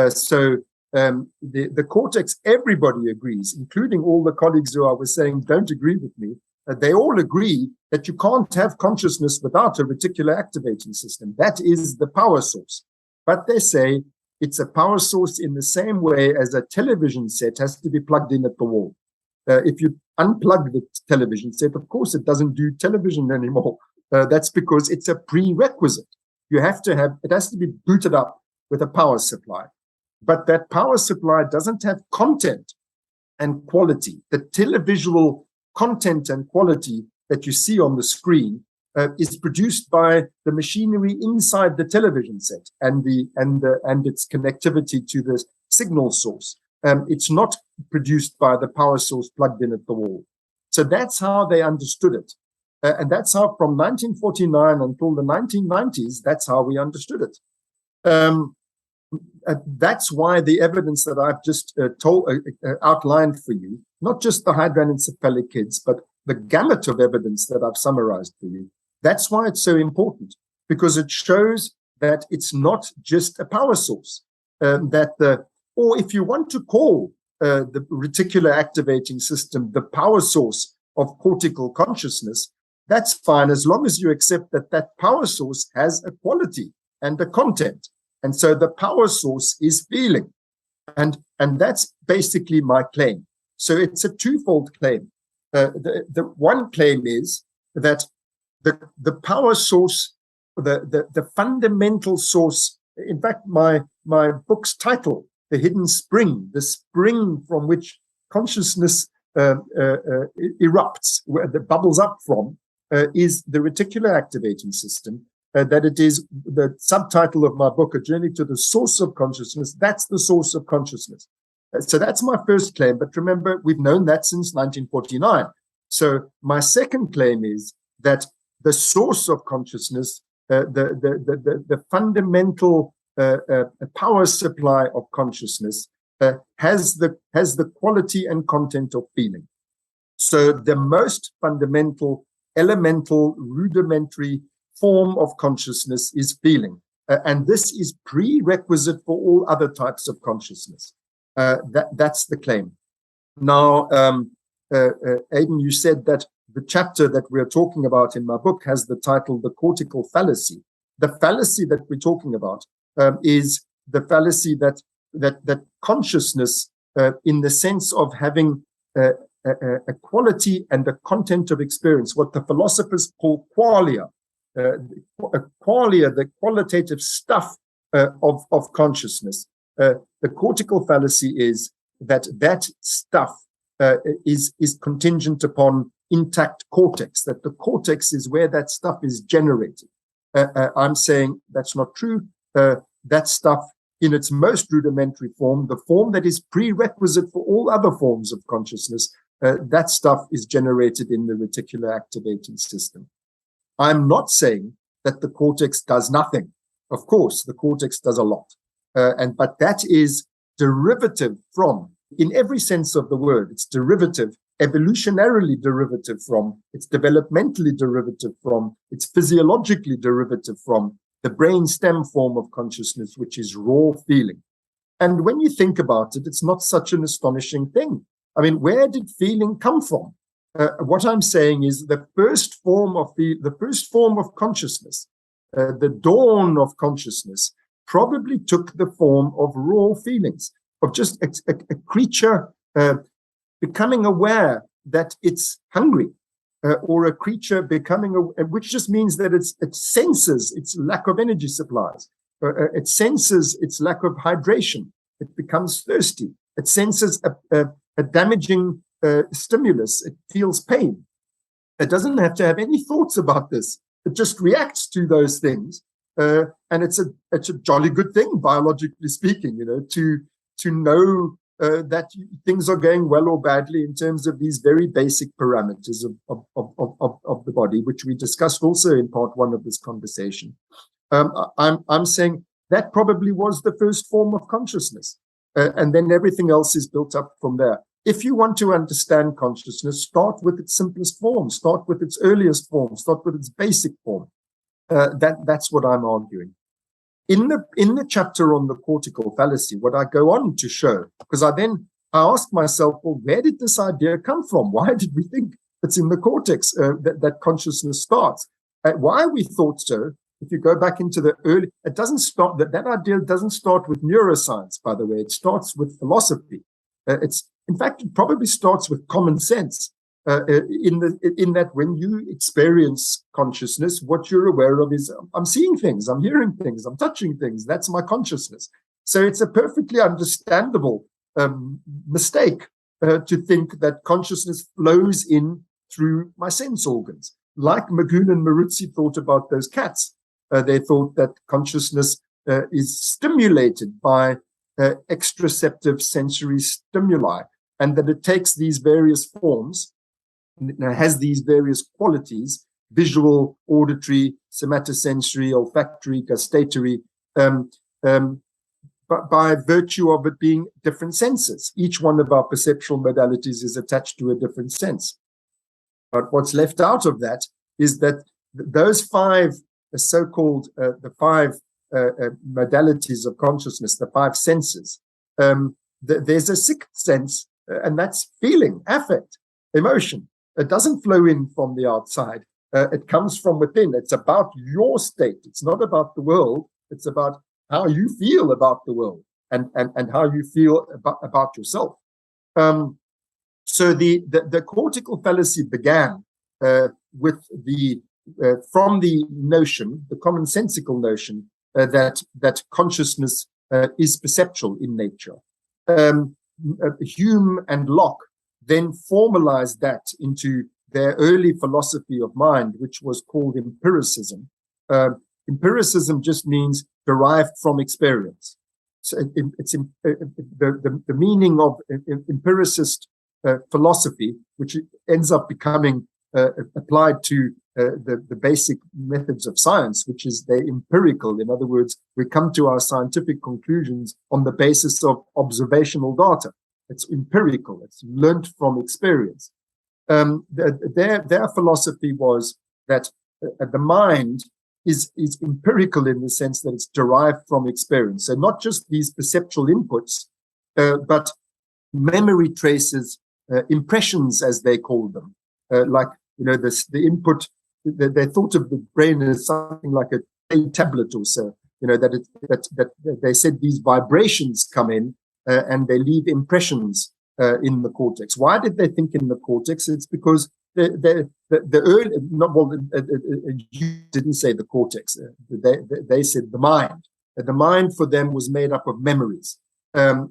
So the cortex, everybody agrees, including all the colleagues who I was saying don't agree with me. They all agree that you can't have consciousness without a reticular activating system. That is the power source. But they say it's a power source in the same way as a television set has to be plugged in at the wall. If you unplug the television set, of course, it doesn't do television anymore. That's because it's a prerequisite. It has to be booted up with a power supply. But that power supply doesn't have content and quality. The televisual content and quality that you see on the screen is produced by the machinery inside the television set and its connectivity to the signal source. It's not produced by the power source plugged in at the wall. So that's how they understood it. And that's how from 1949 until the 1990s, that's how we understood it. That's why the evidence that I've just outlined for you, not just the hydranencephaly kids, but the gamut of evidence that I've summarized for you, that's why it's so important, because it shows that it's not just a power source, or if you want to call the reticular activating system the power source of cortical consciousness, that's fine, as long as you accept that that power source has a quality and a content. And so the power source is feeling. And that's basically my claim. So it's a twofold claim. The one claim is that the power source, the fundamental source, in fact, my book's title, The Hidden Spring, the spring from which consciousness erupts, where the bubbles up from, is the reticular activating system. That it is the subtitle of my book, A Journey to the Source of Consciousness. That's the source of consciousness. So that's my first claim. But remember, we've known that since 1949. So my second claim is that the source of consciousness, the fundamental power supply of consciousness, has the quality and content of feeling. So the most fundamental, elemental, rudimentary form of consciousness is feeling. And this is prerequisite for all other types of consciousness. That's the claim. Now, Aidan, you said that the chapter that we're talking about in my book has the title, The Cortical Fallacy. The fallacy that we're talking about is the fallacy that consciousness, in the sense of having a quality and a content of experience, what the philosophers call qualia, the qualitative stuff of consciousness. The cortical fallacy is that stuff is contingent upon intact cortex, that the cortex is where that stuff is generated. I'm saying that's not true. That stuff in its most rudimentary form, the form that is prerequisite for all other forms of consciousness, that stuff is generated in the reticular activating system. I'm not saying that the cortex does nothing. Of course, the cortex does a lot. But that is derivative from, in every sense of the word, it's derivative, evolutionarily derivative from, it's developmentally derivative from, it's physiologically derivative from the brainstem form of consciousness, which is raw feeling. And when you think about it, it's not such an astonishing thing. I mean, where did feeling come from? What I'm saying is the first form of consciousness, the dawn of consciousness, probably took the form of raw feelings, of just a creature becoming aware that it's hungry, or a creature becoming, which just means that it senses its lack of energy supplies, it senses its lack of hydration, it becomes thirsty, it senses a damaging stimulus, it feels pain. It doesn't have to have any thoughts about this. It just reacts to those things. And it's a jolly good thing, biologically speaking, to know that things are going well or badly in terms of these very basic parameters of the body, which we discussed also in part one of this conversation. I'm saying that probably was the first form of consciousness. And then everything else is built up from there. If you want to understand consciousness, start with its simplest form, start with its earliest form, start with its basic form. That's what I'm arguing. In the chapter on the cortical fallacy, what I go on to show, because I ask myself, well, where did this idea come from? Why did we think it's in the cortex that consciousness starts? Why we thought so? If you go back into the early, it doesn't start. That idea doesn't start with neuroscience, by the way. It starts with philosophy. In fact, it probably starts with common sense. In that when you experience consciousness, what you're aware of is, I'm seeing things, I'm hearing things, I'm touching things. That's my consciousness. So it's a perfectly understandable mistake to think that consciousness flows in through my sense organs. Like Magoo and Maruzzi thought about those cats. They thought that consciousness is stimulated by extraceptive sensory stimuli, and that it takes these various forms, has these various qualities, visual, auditory, somatosensory, olfactory, gustatory, but by virtue of it being different senses. Each one of our perceptual modalities is attached to a different sense. But what's left out of that is that those five so-called the five modalities of consciousness, the five senses, there's a sixth sense, and that's feeling, affect, emotion. It doesn't flow in from the outside. It comes from within. It's about your state. It's not about the world. It's about how you feel about the world and how you feel about yourself. So the cortical fallacy began with from the notion, the commonsensical notion, that consciousness is perceptual in nature. Hume and Locke then formalized that into their early philosophy of mind, which was called empiricism. Empiricism just means derived from experience. So it's the meaning of empiricist philosophy, which ends up becoming applied to the basic methods of science, which is they're empirical. In other words, we come to our scientific conclusions on the basis of observational data. It's empirical. It's learnt from experience. Their philosophy was that the mind is empirical in the sense that it's derived from experience. So not just these perceptual inputs, but memory traces, impressions, as they call them. Like, the input, they thought of the brain as something like a tablet or so, that they said these vibrations come in and they leave impressions in the cortex. Why did they think in the cortex? It's because the early, you didn't say the cortex. They said the mind. The mind for them was made up of memories,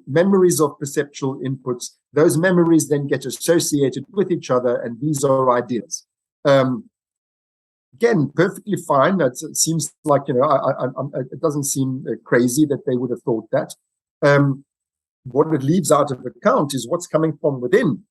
memories of perceptual inputs. Those memories then get associated with each other, and these are ideas. Again, perfectly fine. It seems like, it doesn't seem crazy that they would have thought that. What it leaves out of account is what's coming from within.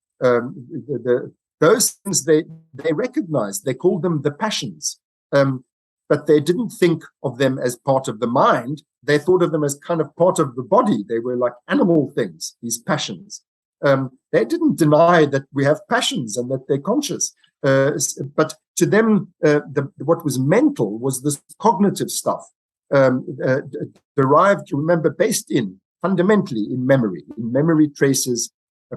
Those things they recognized. They called them the passions, but they didn't think of them as part of the mind. They thought of them as kind of part of the body. They were like animal things, these passions. They didn't deny that we have passions and that they're conscious. But to them, what was mental was this cognitive stuff, derived, remember, based fundamentally in memory traces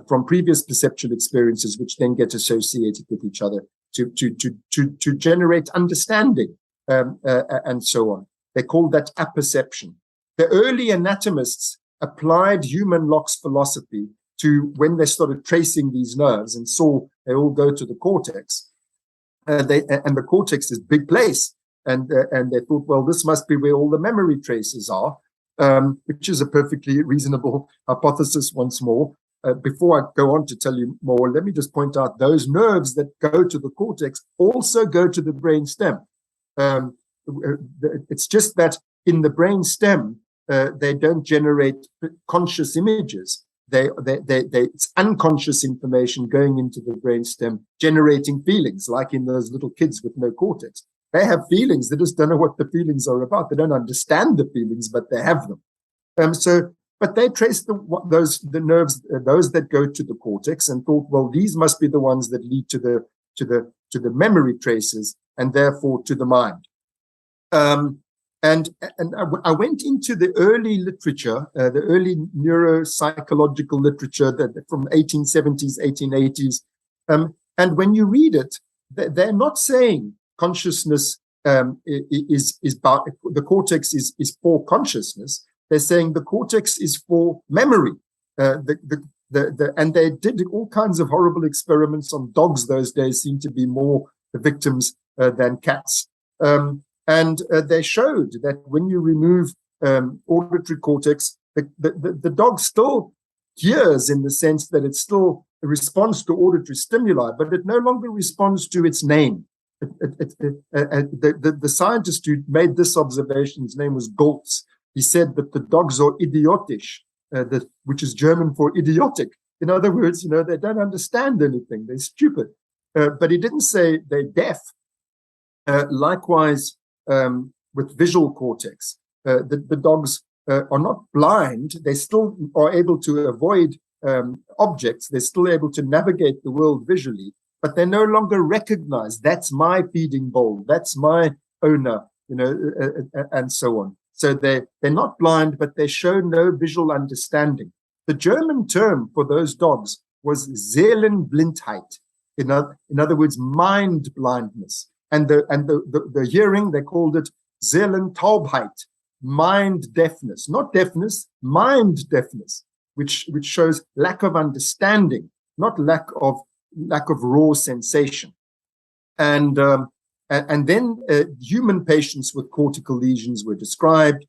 from previous perceptual experiences, which then get associated with each other to generate understanding, and so on. They call that apperception. The early anatomists applied human Locke's philosophy to when they started tracing these nerves and saw they all go to the cortex. And the cortex is a big place. And they thought, well, this must be where all the memory traces are, which is a perfectly reasonable hypothesis once more. Before I go on to tell you more, let me just point out those nerves that go to the cortex also go to the brainstem. It's just that in the brainstem, they don't generate conscious images. It's unconscious information going into the brainstem, generating feelings, like in those little kids with no cortex. They have feelings. They just don't know what the feelings are about. They don't understand the feelings, but they have them. But they traced the nerves, those that go to the cortex, and thought, well, these must be the ones that lead to the memory traces, and therefore to the mind. And I went into the early literature, the early neuropsychological literature from 1870s, 1880s, and when you read it, they're not saying consciousness is about, the cortex is for consciousness. They're saying the cortex is for memory. And they did all kinds of horrible experiments on dogs those days, seemed to be more the victims than cats. And they showed that when you remove auditory cortex, the dog still hears, in the sense that it still responds to auditory stimuli, but it no longer responds to its name. The scientist who made this observation, his name was Goltz. He said that the dogs are idiotisch, which is German for idiotic. In other words, they don't understand anything. They're stupid. But he didn't say they're deaf. Likewise, with visual cortex, the dogs are not blind. They still are able to avoid objects. They're still able to navigate the world visually, but they no longer recognize that's my feeding bowl, that's my owner, and so on. So they're not blind, but they show no visual understanding. The German term for those dogs was Seelenblindheit. In other words, mind blindness. And the hearing, they called it Seelentaubheit, mind deafness, not deafness, mind deafness, which shows lack of understanding, not lack of raw sensation. And then human patients with cortical lesions were described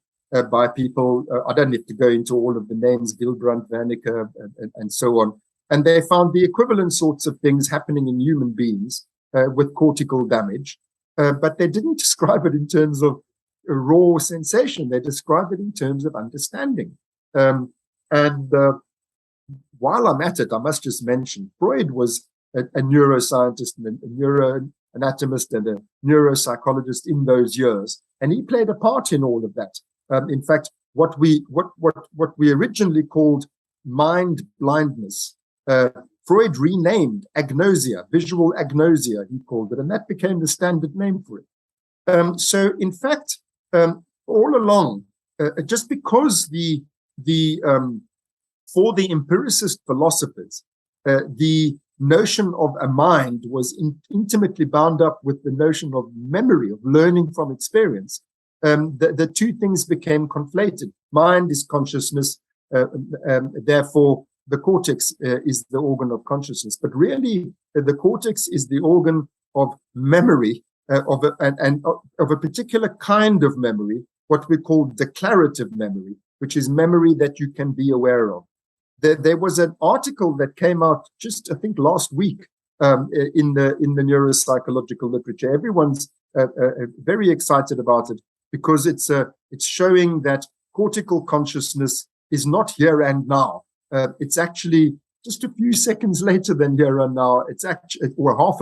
by people. I don't have to go into all of the names, Wilbrandt, Wernicke, and so on. And they found the equivalent sorts of things happening in human beings with cortical damage. But they didn't describe it in terms of raw sensation. They described it in terms of understanding. While I'm at it, I must just mention Freud was a neuroscientist and anatomist and a neuropsychologist in those years, and he played a part in all of that. In fact, what we originally called mind blindness, Freud renamed agnosia, visual agnosia, he called it, and that became the standard name for it. So, in fact, all along, just because for the empiricist philosophers, the notion of a mind was intimately bound up with the notion of memory, of learning from experience. The two things became conflated. Mind is consciousness, therefore the cortex is the organ of consciousness. But really, the cortex is the organ of memory, of a particular kind of memory, what we call declarative memory, which is memory that you can be aware of. There was an article that came out just, I think, last week in the neuropsychological literature. Everyone's very excited about it because it's showing that cortical consciousness is not here and now. It's actually just a few seconds later than here and now. It's actually, or half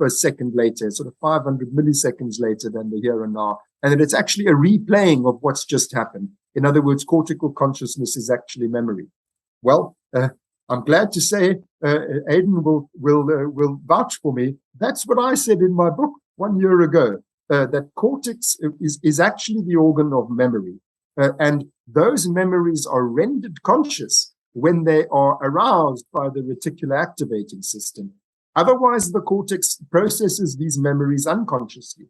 a second later, sort of 500 milliseconds later than the here and now. And that it's actually a replaying of what's just happened. In other words, cortical consciousness is actually memory. Well, I'm glad to say Aidan will vouch for me. That's what I said in my book 1 year ago, that cortex is actually the organ of memory. And those memories are rendered conscious when they are aroused by the reticular activating system. Otherwise, the cortex processes these memories unconsciously.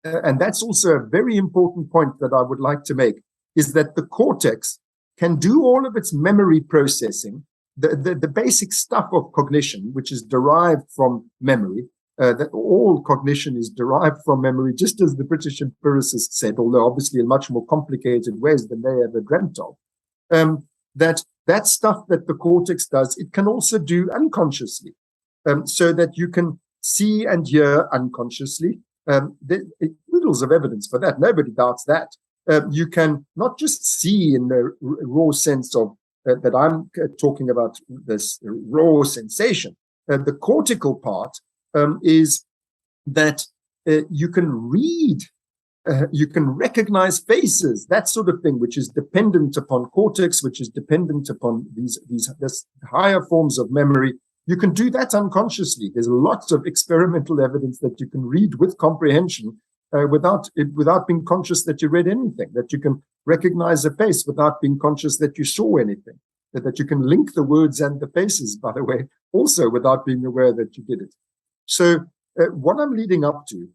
And that's also a very important point that I would like to make, is that the cortex can do all of its memory processing, the basic stuff of cognition, which is derived from memory, that all cognition is derived from memory, just as the British empiricists said, although obviously in much more complicated ways than they ever dreamt of, that stuff that the cortex does, it can also do unconsciously, so that you can see and hear unconsciously. Riddles of evidence for that. Nobody doubts that. You can not just see in the raw sense of that I'm talking about, this raw sensation. The cortical part is that you can read, you can recognize faces, that sort of thing, which is dependent upon cortex, which is dependent upon this higher forms of memory. You can do that unconsciously. There's lots of experimental evidence that you can read with comprehension without being conscious that you read anything, that you can recognize a face without being conscious that you saw anything, that you can link the words and the faces, by the way, also without being aware that you did it. So what I'm leading up to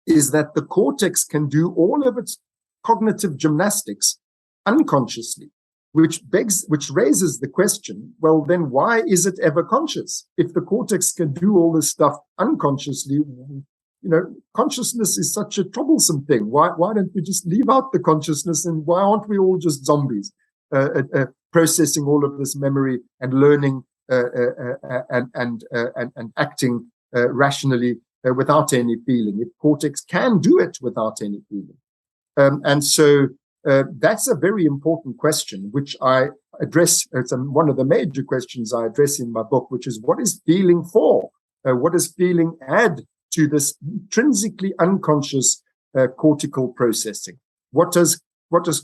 is that the cortex can do all of its cognitive gymnastics unconsciously, which raises the question, well, then why is it ever conscious? If the cortex can do all this stuff unconsciously, consciousness is such a troublesome thing. Why don't we just leave out the consciousness, and why aren't we all just zombies processing all of this memory and learning and acting rationally without any feeling? If cortex can do it without any feeling, and so that's a very important question, which I address. It's one of the major questions I address in my book, which is, what is feeling for? What does feeling add to this intrinsically unconscious cortical processing? What does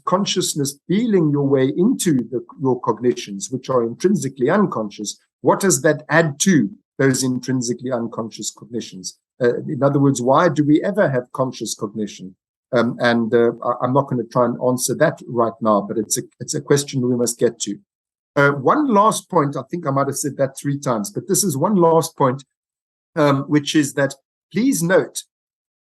consciousness feeling your way into your cognitions, which are intrinsically unconscious, what does that add to those intrinsically unconscious cognitions? In other words, why do we ever have conscious cognition? I'm not going to try and answer that right now, but it's a question we must get to. One last point, I think I might have said that 3 times, but this is one last point, which is that, please note,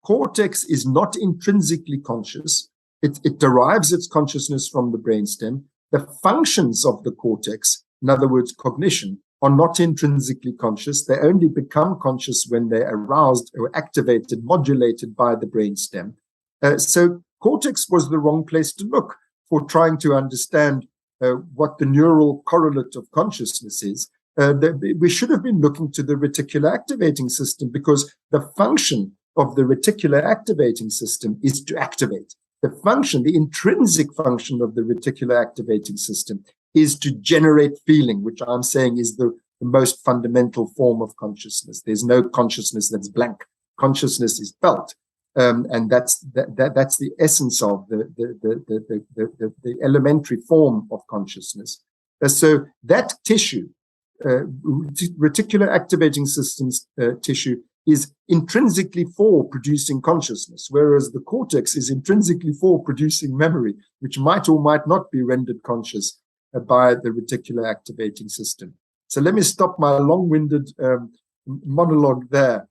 cortex is not intrinsically conscious. It derives its consciousness from the brainstem. The functions of the cortex, in other words, cognition, are not intrinsically conscious. They only become conscious when they're aroused or activated, modulated by the brainstem. So cortex was the wrong place to look for trying to understand what the neural correlate of consciousness is. We should have been looking to the reticular activating system, because the function of the reticular activating system is to activate. The function, the intrinsic function of the reticular activating system is to generate feeling, which I'm saying is the most fundamental form of consciousness. There's no consciousness that's blank. consciousness is felt. And that's the essence of the elementary form of consciousness. So that tissue, reticular activating systems tissue, is intrinsically for producing consciousness, whereas the cortex is intrinsically for producing memory, which might or might not be rendered conscious by the reticular activating system. So let me stop my long-winded monologue there.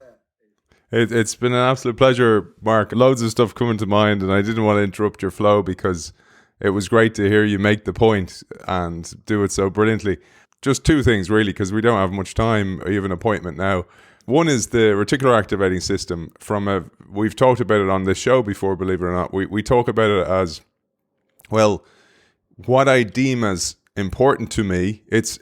It's been an absolute pleasure, Mark. Loads of stuff coming to mind, and I didn't want to interrupt your flow because it was great to hear you make the point and do it so brilliantly. Just two things, really, because we don't have much time. You have an appointment now. One is the reticular activating system. We've talked about it on this show before, believe it or not. We talk about it as, well, what I deem as important to me. It's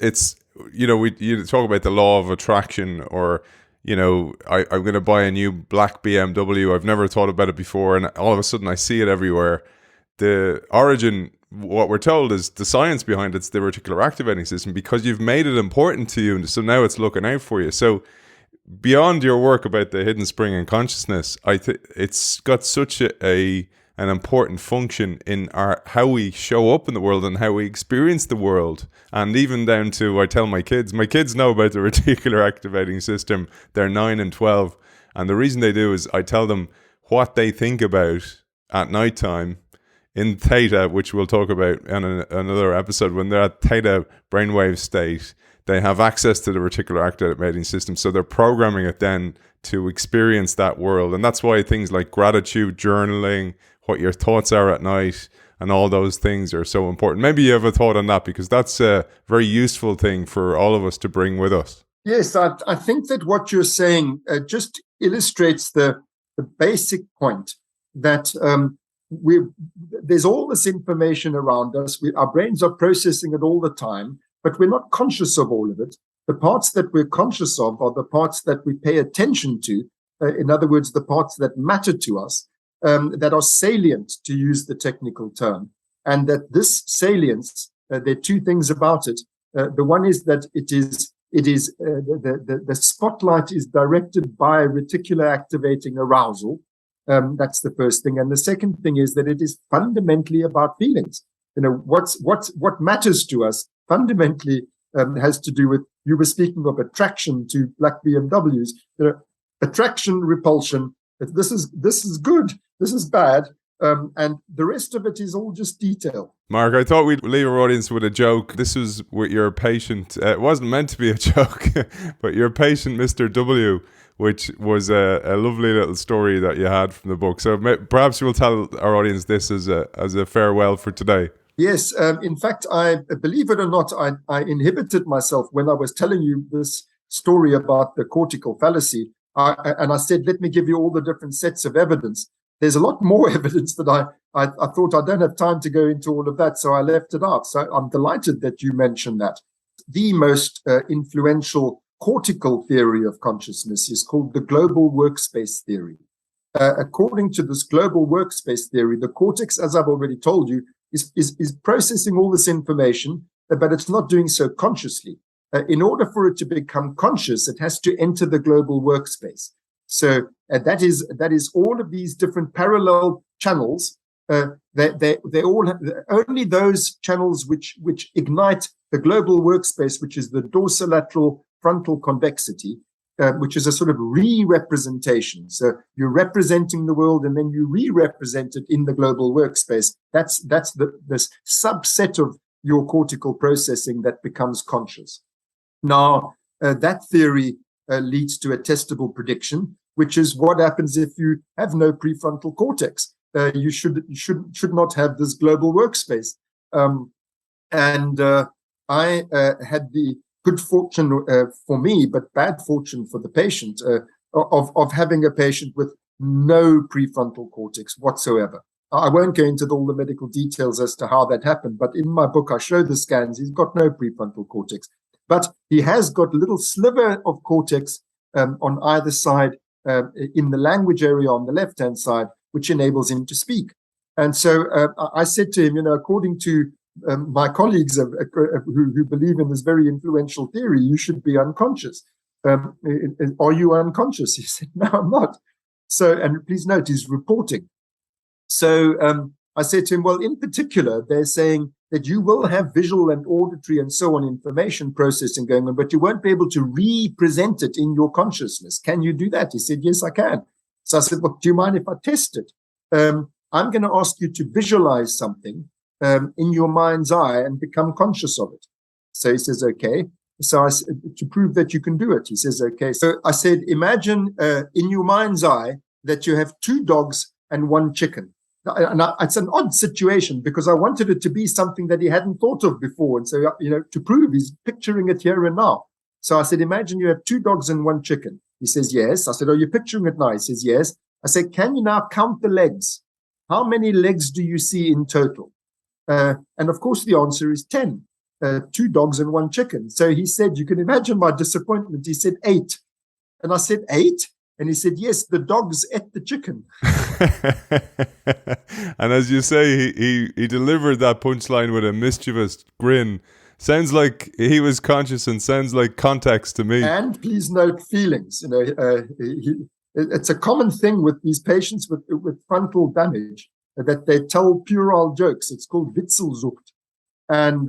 you talk about the law of attraction, or I'm going to buy a new black BMW. I've never thought about it before, and all of a sudden I see it everywhere. The origin, what we're told, is the science behind it's the reticular activating system, because you've made it important to you, and so now it's looking out for you. So beyond your work about the hidden spring in consciousness, I think it's got such an important function in how we show up in the world and how we experience the world. And even down to, I tell my kids know about the reticular activating system. They're 9 and 12. And the reason they do is I tell them what they think about at nighttime in theta, which we'll talk about in another episode. When they're at theta brainwave state, they have access to the reticular activating system. So they're programming it then to experience that world. And that's why things like gratitude, journaling, what your thoughts are at night, and all those things are so important. Maybe you have a thought on that, because that's a very useful thing for all of us to bring with us. Yes, I think that what you're saying just illustrates the basic point that there's all this information around us. Our brains are processing it all the time, but we're not conscious of all of it. The parts that we're conscious of are the parts that we pay attention to. In other words, the parts that matter to us, that are salient, to use the technical term. And that this salience, there are two things about it. The one is that the spotlight is directed by reticular activating arousal. That's the first thing. And the second thing is that it is fundamentally about feelings. What matters to us fundamentally has to do with, you were speaking of attraction to black BMWs, attraction, repulsion. This is good, this is bad, and the rest of it is all just detail. Mark, I thought we'd leave our audience with a joke. This was with your patient. It wasn't meant to be a joke, but your patient, Mr. W, which was a lovely little story that you had from the book. So perhaps you'll tell our audience this as a farewell for today. Yes, in fact, I believe it or not, I inhibited myself when I was telling you this story about the cortical fallacy. And I said, let me give you all the different sets of evidence. There's a lot more evidence that I thought I don't have time to go into all of that, so I left it out. So I'm delighted that you mentioned that. The most influential cortical theory of consciousness is called the Global Workspace Theory. According to this Global Workspace Theory, the cortex, as I've already told you, is processing all this information, but it's not doing so consciously. In order for it to become conscious, it has to enter the global workspace. So that is all of these different parallel channels. They all have, only those channels which ignite the global workspace, which is the dorsolateral frontal convexity, which is a sort of re-representation. So you're representing the world, and then you re-represent it in the global workspace. That's this subset of your cortical processing that becomes conscious. Now, that theory leads to a testable prediction, which is what happens if you have no prefrontal cortex. You should not have this global workspace. And I had the good fortune for me, but bad fortune for the patient, of having a patient with no prefrontal cortex whatsoever. I won't go into all the medical details as to how that happened, but in my book I show the scans. He's got no prefrontal cortex. But he has got a little sliver of cortex on either side, in the language area on the left-hand side, which enables him to speak. And so I said to him, according to my colleagues who believe in this very influential theory, you should be unconscious. Are you unconscious? He said, no, I'm not. So, and please note, he's reporting. So I said to him, well, in particular, they're saying that you will have visual and auditory and so on information processing going on, but you won't be able to represent it in your consciousness. Can you do that? He said, yes, I can. So I said, well, do you mind if I test it? I'm going to ask you to visualize something in your mind's eye and become conscious of it. So he says, okay. So I said, to prove that you can do it, he says, okay. So I said, imagine in your mind's eye that you have 2 dogs and 1 chicken. And it's an odd situation because I wanted it to be something that he hadn't thought of before. And so, to prove, he's picturing it here and now. So I said, imagine you have 2 dogs and 1 chicken. He says, yes. I said, are you picturing it now? He says, yes. I said, can you now count the legs? How many legs do you see in total? And of course, the answer is 10. 2 dogs and 1 chicken. So he said, you can imagine my disappointment. He said 8. And I said, 8? And he said, yes, the dogs ate the chicken. And as you say, he delivered that punchline with a mischievous grin. Sounds like he was conscious and sounds like context to me. And please note feelings. It's a common thing with these patients with frontal damage that they tell puerile jokes. It's called Witzelsucht. And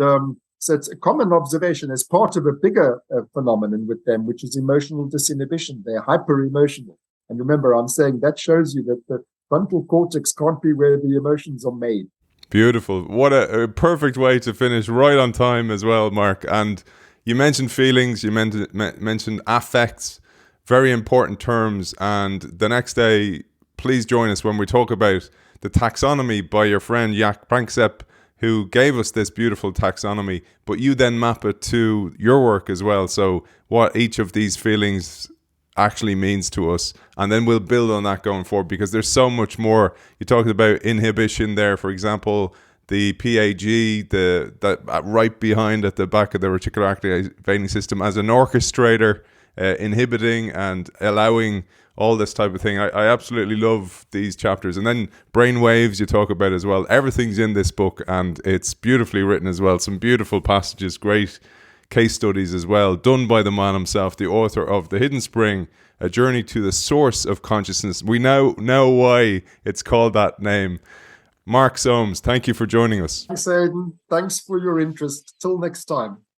so it's a common observation as part of a bigger phenomenon with them, which is emotional disinhibition. They're hyper-emotional. And remember, I'm saying that shows you that the frontal cortex can't be where the emotions are made. Beautiful. What a perfect way to finish, right on time as well, Mark. And you mentioned feelings, you mentioned affects, very important terms. And the next day, please join us when we talk about the taxonomy by your friend Jack Panksepp, who gave us this beautiful taxonomy, but you then map it to your work as well. So what each of these feelings actually means to us. And then we'll build on that going forward because there's so much more. You talked about inhibition there, for example, the PAG, that right behind at the back of the reticular activating system as an orchestrator, inhibiting and allowing all this type of thing. I absolutely love these chapters. And then brain waves you talk about as well. Everything's in this book and it's beautifully written as well. Some beautiful passages, great case studies as well, done by the man himself, the author of The Hidden Spring, A Journey to the Source of Consciousness. We now know why it's called that name. Mark Solms, thank you for joining us. Thanks, Aidan. Thanks for your interest. Till next time.